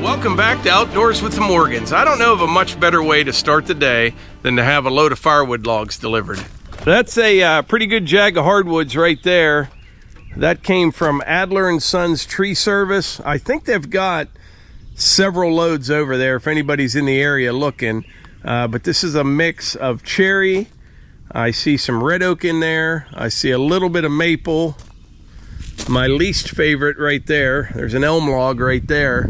welcome back to Outdoors with the Morgans. I don't know of a much better way to start the day than to have a load of firewood logs delivered. That's a pretty good jag of hardwoods right there. That came from Adler and Sons Tree Service. I think they've got several loads over there if anybody's in the area looking. But this is a mix of cherry. I see some red oak in there. I see a little bit of maple. My least favorite right there. There's an elm log right there.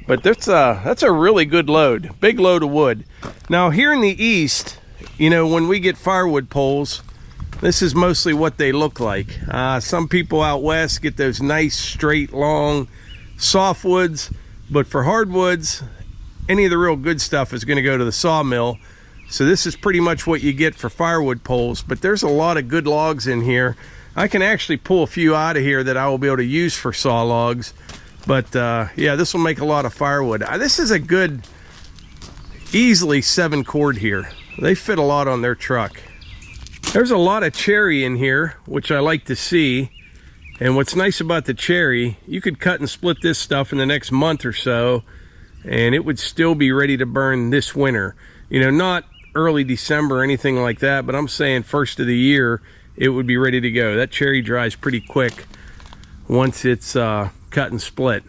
But that's a really good load. Big load of wood. Now here in the east, you know, when we get firewood poles, this is mostly what they look like. Some people out west get those nice, straight, long softwoods. But for hardwoods, any of the real good stuff is going to go to the sawmill. So this is pretty much what you get for firewood poles. But there's a lot of good logs in here. I can actually pull a few out of here that I will be able to use for saw logs. But yeah, this will make a lot of firewood. This is a good, easily 7 cord here. They fit a lot on their truck. There's a lot of cherry in here, which I like to see. And what's nice about the cherry, you could cut and split this stuff in the next month or so, and it would still be ready to burn this winter. You know, not early December or anything like that, but I'm saying first of the year, it would be ready to go. That cherry dries pretty quick once it's cut and split.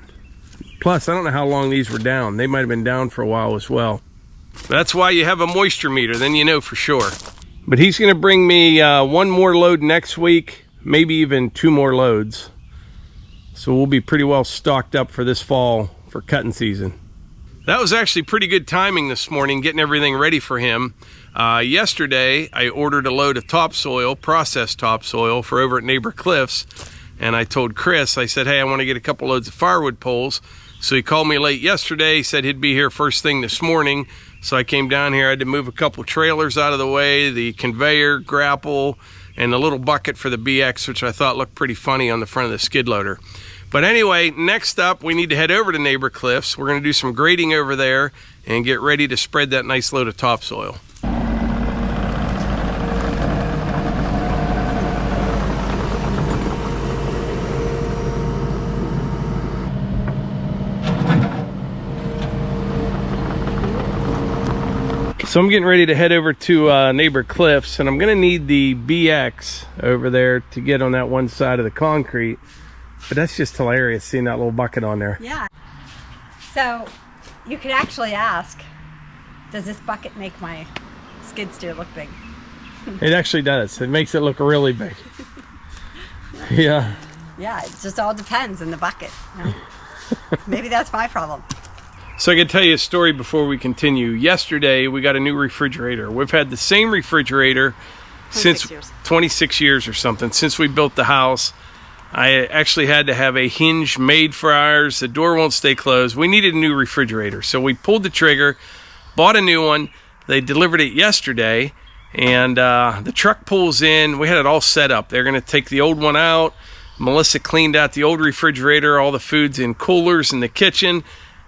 Plus, I don't know how long these were down. They might have been down for a while as well. That's why you have a moisture meter, then you know for sure. But he's gonna bring me 1 more load next week, maybe even 2 more loads. So we'll be pretty well stocked up for this fall for cutting season. That was actually pretty good timing this morning, getting everything ready for him. Yesterday, I ordered a load of topsoil, processed topsoil, for over at Neighbor Cliff's. And I told Chris, I said, hey, I want to get a couple loads of firewood poles. So he called me late yesterday, said he'd be here first thing this morning. So I came down here, I had to move a couple trailers out of the way, the conveyor, grapple, and the little bucket for the BX, which I thought looked pretty funny on the front of the skid loader. But anyway, next up, we need to head over to Neighbor Cliff's. We're going to do some grading over there and get ready to spread that nice load of topsoil. So I'm getting ready to head over to Neighbor Cliff's, and I'm going to need the BX over there to get on that one side of the concrete. But that's just hilarious, seeing that little bucket on there. Yeah. So you could actually ask, does this bucket make my skid steer look big? It actually does. It makes it look really big. Yeah. Yeah, it just all depends on the bucket. You know? Maybe that's my problem. So I can tell you a story before we continue. Yesterday, we got a new refrigerator. We've had the same refrigerator since 26 years or something, since we built the house. I actually had to have a hinge made for ours. The door won't stay closed. We needed a new refrigerator. So we pulled the trigger, bought a new one. They delivered it yesterday, and the truck pulls in. We had it all set up. They're going to take the old one out. Melissa cleaned out the old refrigerator, all the food's in coolers in the kitchen.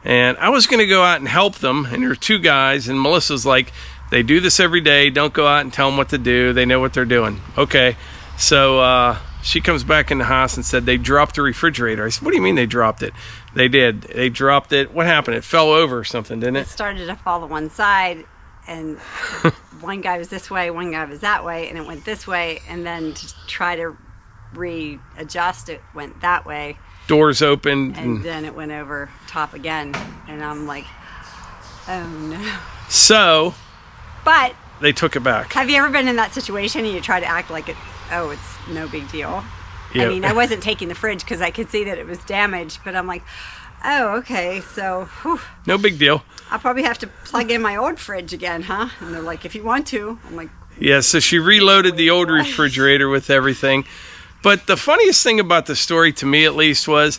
And I was going to go out and help them, and there were 2 guys, and Melissa's like, they do this every day. Don't go out and tell them what to do. They know what they're doing. Okay. So she comes back in the house and said they dropped the refrigerator. I said, what do you mean they dropped it? They did. They dropped it. What happened? It fell over or something, didn't it? It started to fall to one side, and one guy was this way, one guy was that way, and it went this way, and then to try to readjust, it went that way. Doors opened. And then it went over top again. And I'm like, oh no. So. But. They took it back. Have you ever been in that situation and you try to act like it's no big deal? Yep. I mean, I wasn't taking the fridge because I could see that it was damaged. But I'm like, oh, okay. So. Whew. No big deal. I'll probably have to plug in my old fridge again, huh? And they're like, if you want to. I'm like. Yeah, so she reloaded the old refrigerator with everything. But the funniest thing about the story, to me at least, was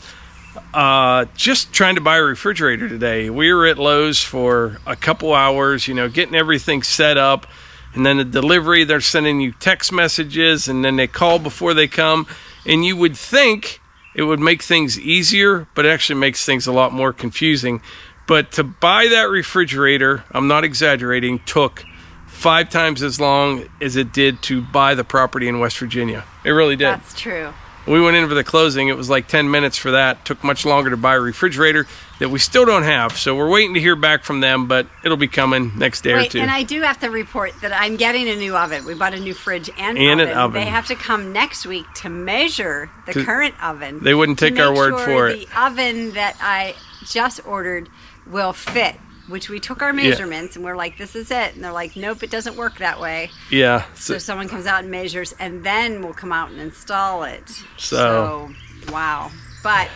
just trying to buy a refrigerator today. We were at Lowe's for a couple hours, you know, getting everything set up. And then the delivery, they're sending you text messages, and then they call before they come. And you would think it would make things easier, but it actually makes things a lot more confusing. But to buy that refrigerator, I'm not exaggerating, took 5 times as long as it did to buy the property in West Virginia. It really did. That's true. We went in for the closing. It was like 10 minutes for that. Took much longer to buy a refrigerator that we still don't have. So we're waiting to hear back from them, but it'll be coming next day or two. And I do have to report that I'm getting a new oven. We bought a new fridge and an oven. oven. They have to come next week to measure the current oven. They wouldn't take our word for it. The oven that I just ordered will fit, which we took our measurements and we're like, this is it. And they're like, nope, it doesn't work that way. Yeah. So someone comes out and measures and then we'll come out and install it. So wow. But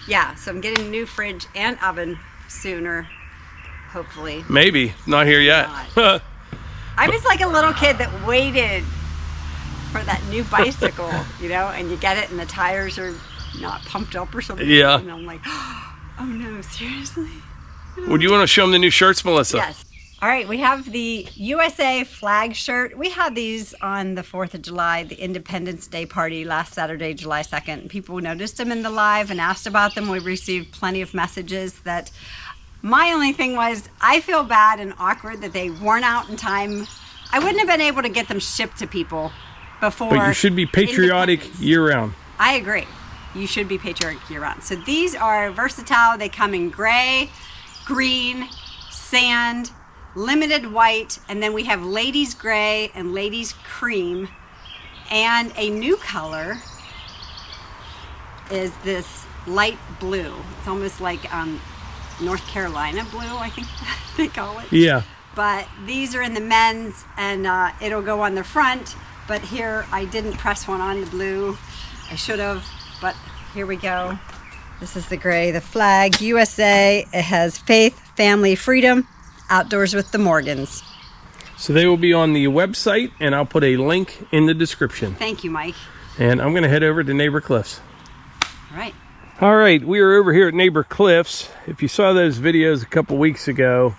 yeah, so I'm getting a new fridge and oven sooner, hopefully. Maybe. Not here yet. I was like a little kid that waited for that new bicycle, you know, and you get it and the tires are not pumped up or something. Yeah. And I'm like, oh no, seriously? Would you want to show them the new shirts, Melissa? Yes. All right, we have the USA flag shirt. We had these on the 4th of July, the Independence Day party last Saturday, July 2nd. People noticed them in the live and asked about them. We received plenty of messages that my only thing was I feel bad and awkward that they weren't out in time. I wouldn't have been able to get them shipped to people before. But you should be patriotic year-round. I agree. You should be patriotic year-round. So these are versatile. They come in gray, green, sand, limited white, and then we have ladies gray and ladies cream, and a new color is this light blue. It's almost like North Carolina blue, I think they call it. Yeah. But these are in the men's, and it'll go on the front, but here I didn't press one on the blue. I should have, but here we go. This is the gray, the flag, USA. It has faith, family, freedom, outdoors with the Morgans. So they will be on the website, and I'll put a link in the description. Thank you, Mike. And I'm going to head over to Neighbor Cliffs. All right. All right, we are over here at Neighbor Cliffs. If you saw those videos a couple weeks ago,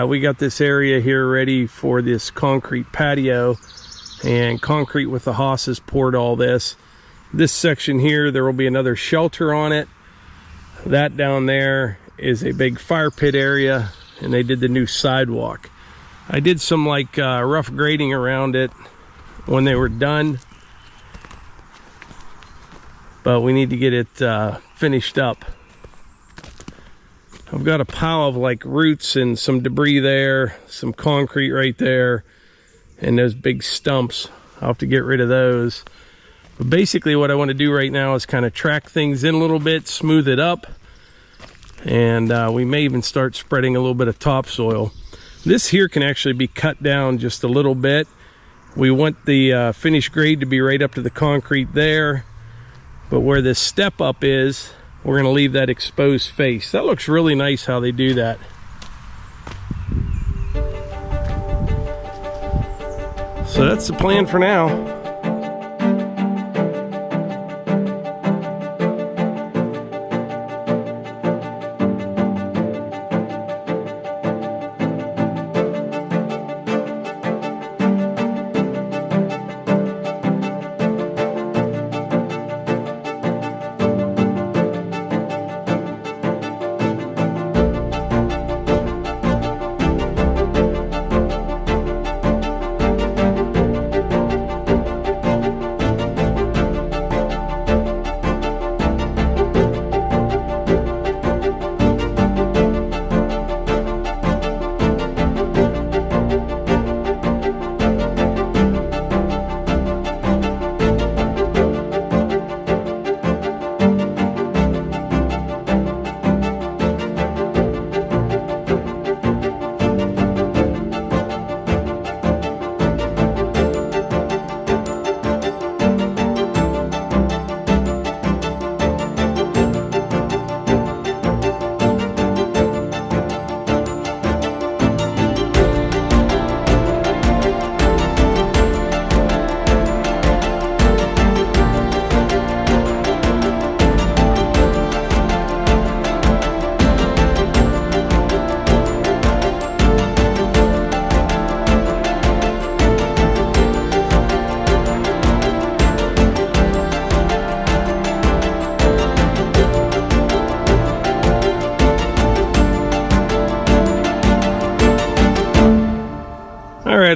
we got this area here ready for this concrete patio, and concrete with the hosses poured all this. This section here, there will be another shelter on it. That down there is a big fire pit area, and they did the new sidewalk. I did some like rough grading around it when they were done, but we need to get it finished up. I've got a pile of like roots and some debris there, some concrete right there, and those big stumps. I'll have to get rid of those. But basically what I want to do right now is kind of track things in a little bit, smooth it up, and we may even start spreading a little bit of topsoil. This here can actually be cut down just a little bit. We want the finished grade to be right up to the concrete there, but where this step up is, we're going to leave that exposed face. That looks really nice how they do that. So that's the plan for now.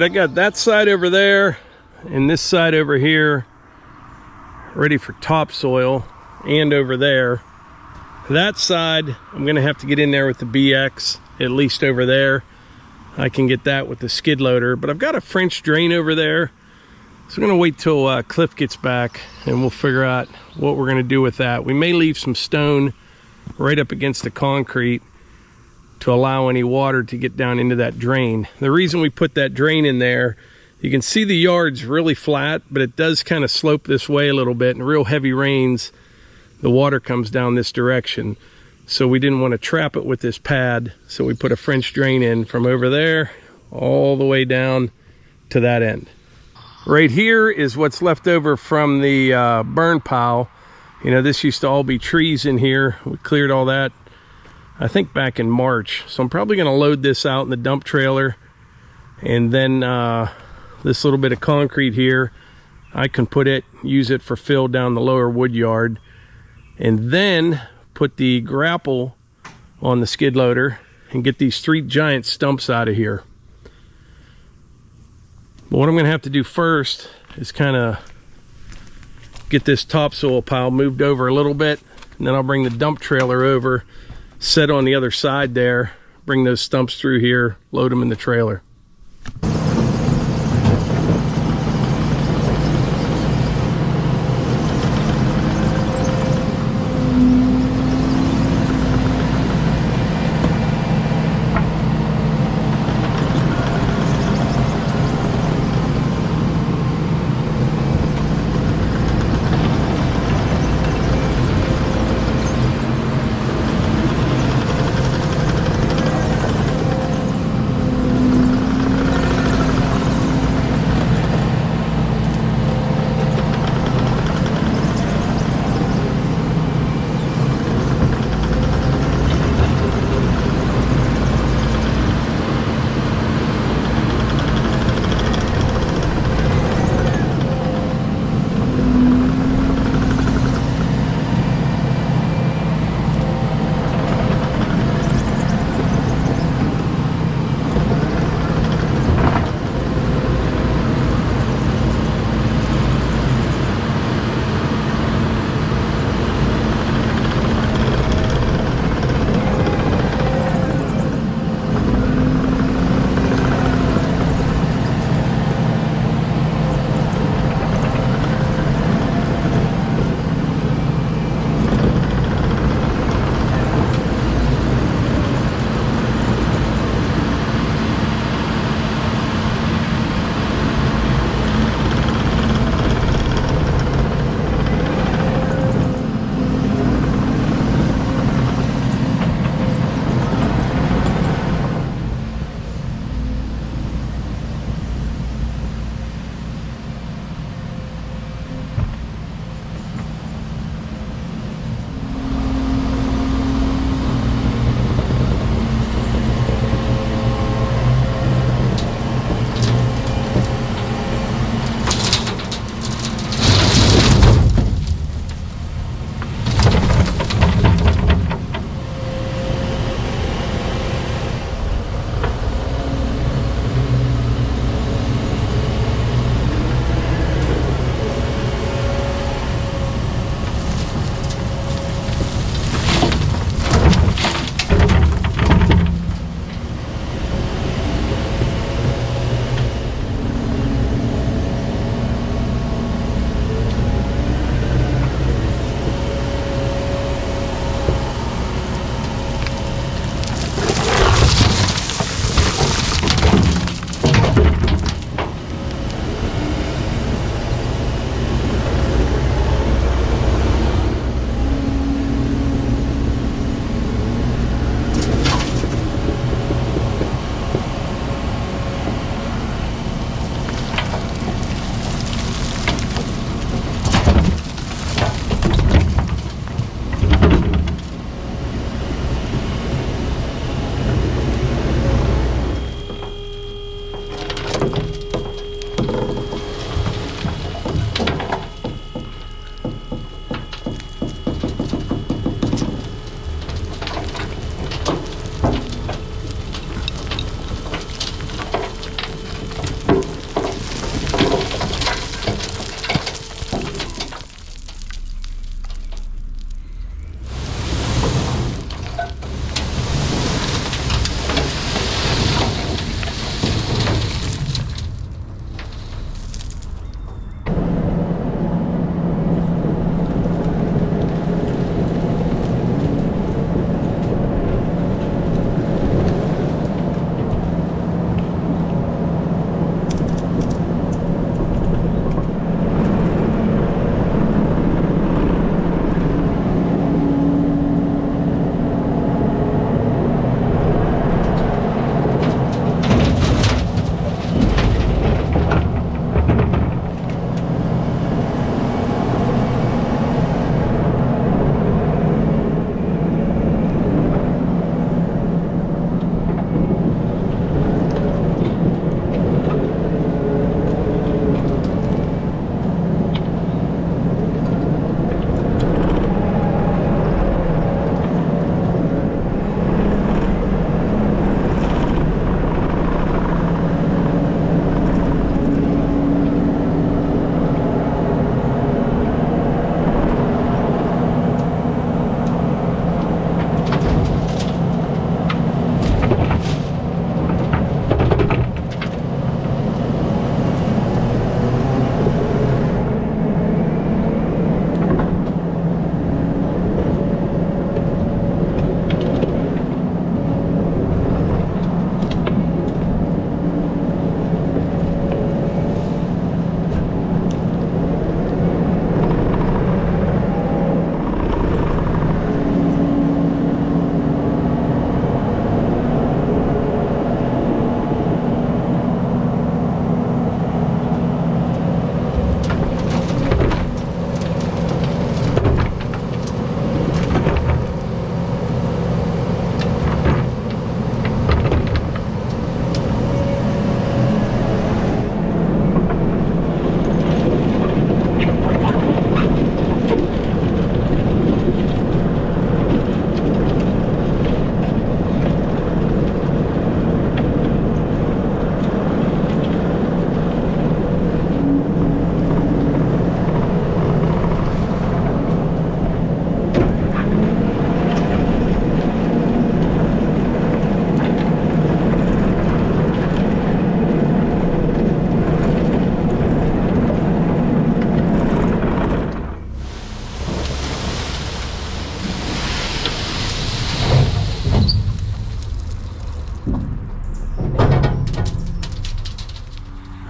I got that side over there and this side over here ready for topsoil, and over there. That side, I'm gonna have to get in there with the BX, at least over there. I can get that with the skid loader, but I've got a French drain over there. So I'm gonna wait till Cliff gets back and we'll figure out what we're gonna do with that. We may leave some stone right up against the concrete to allow any water to get down into that drain. The reason we put that drain in there, you can see the yard's really flat, but it does kind of slope this way a little bit. And real heavy rains, the water comes down this direction. So we didn't want to trap it with this pad. So we put a French drain in from over there all the way down to that end. Right here is what's left over from the burn pile. You know, this used to all be trees in here. We cleared all that, I think, back in March. So I'm probably going to load this out in the dump trailer. And then this little bit of concrete here, I can use it for fill down the lower wood yard. And then put the grapple on the skid loader and get these 3 giant stumps out of here. But what I'm going to have to do first is kind of get this topsoil pile moved over a little bit, and then I'll bring the dump trailer over, set on the other side there, bring those stumps through here, load them in the trailer.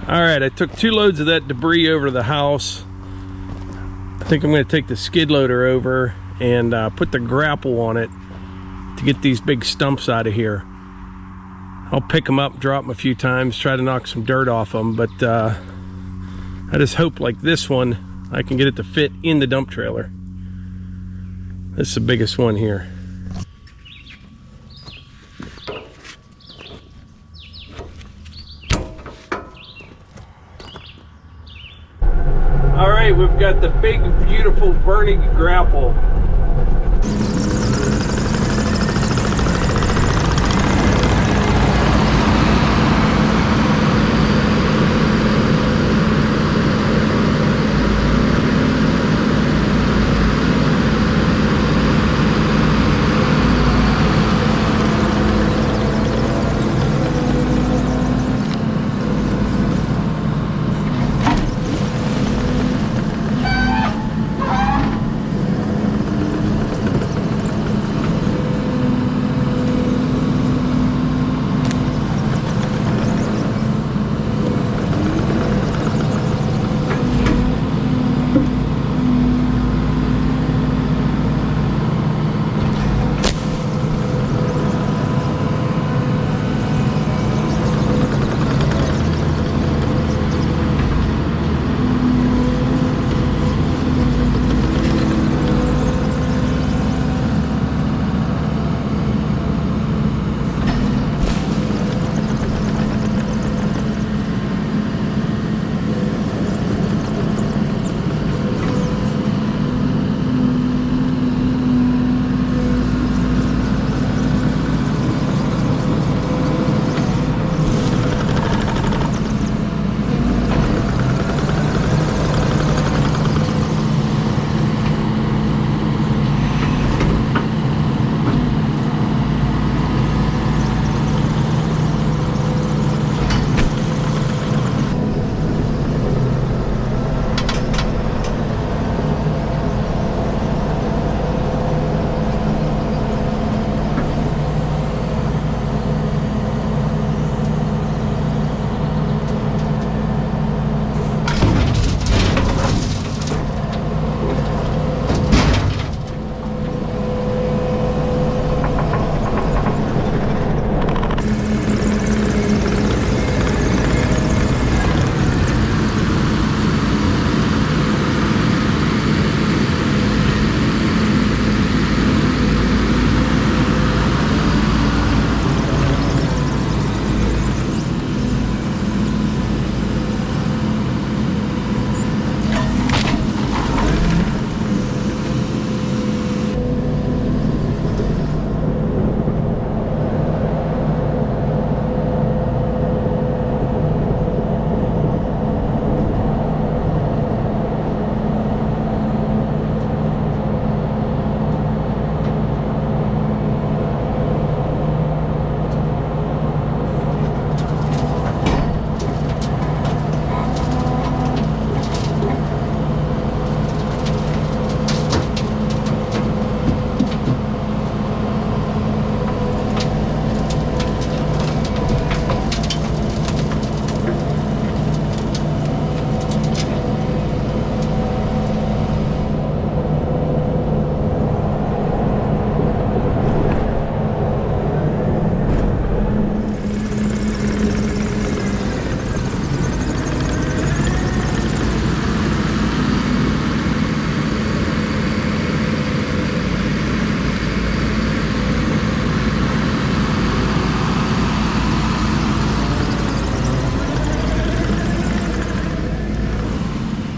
All right, I took 2 loads of that debris over to the house. I think I'm going to take the skid loader over and put the grapple on it to get these big stumps out of here. I'll pick them up, drop them a few times, try to knock some dirt off them, but I just hope like this one, I can get it to fit in the dump trailer. This is the biggest one here. All right, we've got the big, beautiful Vernig grapple.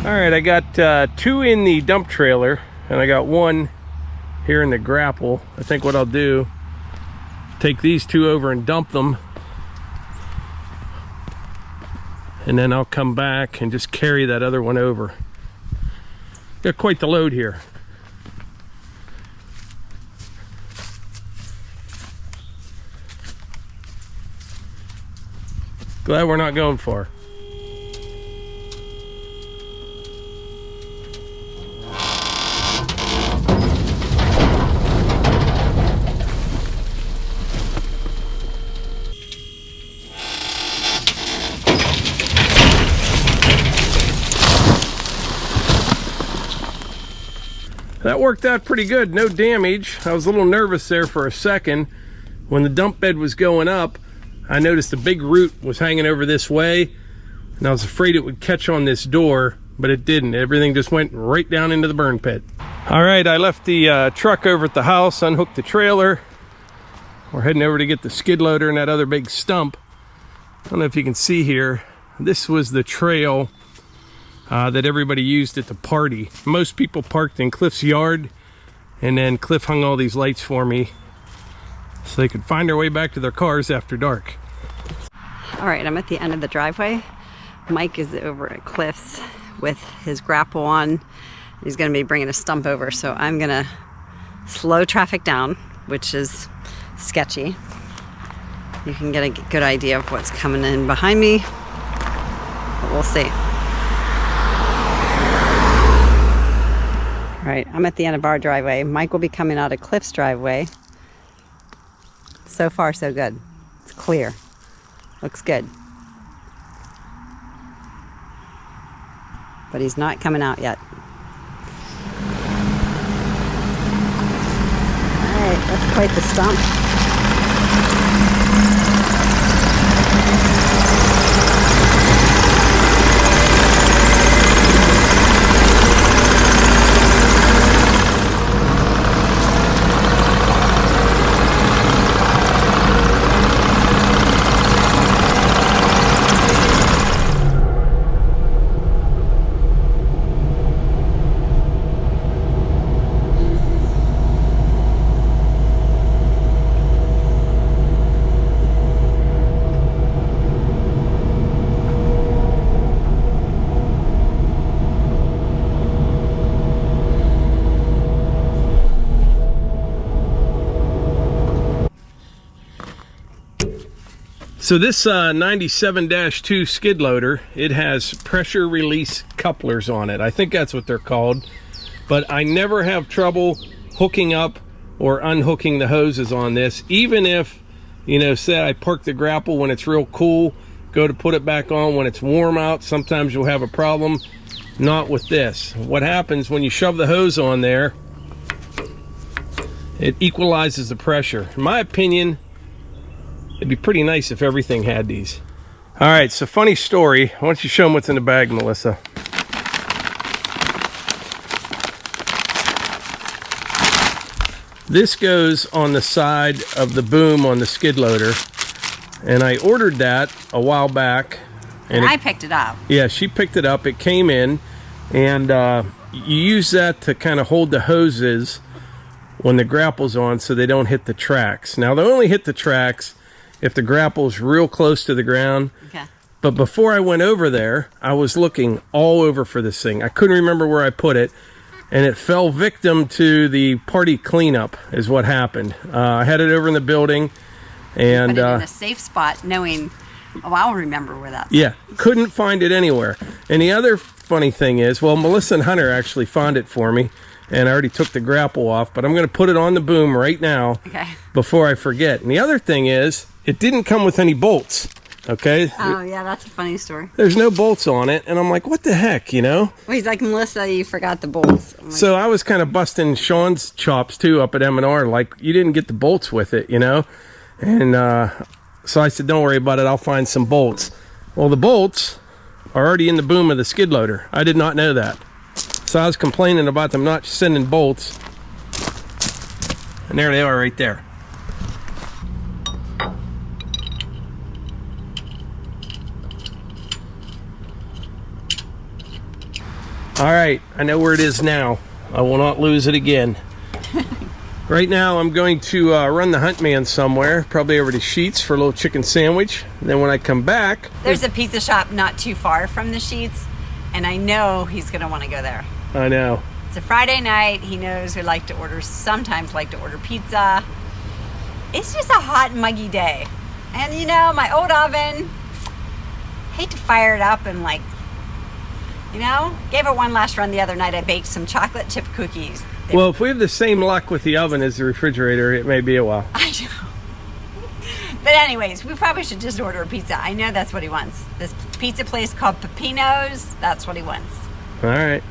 All right, I got 2 in the dump trailer and I got 1 here in the grapple. I think what I'll do, take these 2 over and dump them, and then I'll come back and just carry that other one over. Got quite the load here. Glad we're not going far. that worked out pretty good. No damage. I was a little nervous there for a second. When the dump bed was going up, I noticed a big root was hanging over this way, and I was afraid it would catch on this door, but it didn't. Everything just went right down into the burn pit. All right, I left the truck over at the house, unhooked the trailer. We're heading over to get the skid loader and that other big stump. I don't know if you can see here. This was the trail that everybody used at the party. Most people parked in Cliff's yard, and then Cliff hung all these lights for me so they could find their way back to their cars after dark. All right, I'm at the end of the driveway. Mike is over at Cliff's with his grapple on. He's gonna be bringing a stump over, so I'm gonna slow traffic down, which is sketchy. You can get a good idea of what's coming in behind me, but we'll see. All right, I'm at the end of our driveway. Mike will be coming out of Cliff's driveway. So far, so good. It's clear. Looks good. But he's not coming out yet. All right, that's quite the stump. So this 97-2 skid loader, it has pressure release couplers on it. I think that's what they're called. But I never have trouble hooking up or unhooking the hoses on this. Even if, you know, say I park the grapple when it's real cool, go to put it back on when it's warm out, sometimes you'll have a problem. Not with this. What happens when you shove the hose on there, it equalizes the pressure. In my opinion, it'd be pretty nice if everything had these. All right, so funny story. Why don't you show them what's in the bag, Melissa? This goes on the side of the boom on the skid loader. And I ordered that a while back. And I picked it up. Yeah, she picked it up. It came in. And you use that to kind of hold the hoses when the grapple's on so they don't hit the tracks. Now, they only hit the tracks if the grapple's real close to the ground. Okay. But before I went over there, I was looking all over for this thing. I couldn't remember where I put it, and it fell victim to the party cleanup is what happened. I had it over in the building, and put it in a safe spot, knowing, oh, I'll remember where that's. Yeah, couldn't find it anywhere. And the other funny thing is, well, Melissa and Hunter actually found it for me, and I already took the grapple off, but I'm going to put it on the boom right now before I forget. And the other thing is, it didn't come with any bolts, okay? Oh, yeah, that's a funny story. There's no bolts on it, and I'm like, what the heck, you know? Well, he's like, Melissa, you forgot the bolts. Like, so I was kind of busting Sean's chops, too, up at M&R, like, you didn't get the bolts with it, you know? And so I said, don't worry about it, I'll find some bolts. Well, the bolts are already in the boom of the skid loader. I did not know that. So I was complaining about them not sending bolts. And there they are right there. All right, I know where it is now. I will not lose it again. Right now, I'm going to run the hunt man somewhere, probably over to Sheets for a little chicken sandwich. And then when I come back... There's a pizza shop not too far from the Sheets, and I know he's going to want to go there. I know. It's a Friday night. He knows we like to order, sometimes like to order pizza. It's just a hot, muggy day. And you know, my old oven, hate to fire it up and like, you know, gave it one last run the other night. I baked some chocolate chip cookies. Well, if we have the same luck with the oven as the refrigerator, it may be a while. I know. But anyways, we probably should just order a pizza. I know that's what he wants. This pizza place called Peppino's, that's what he wants. All right.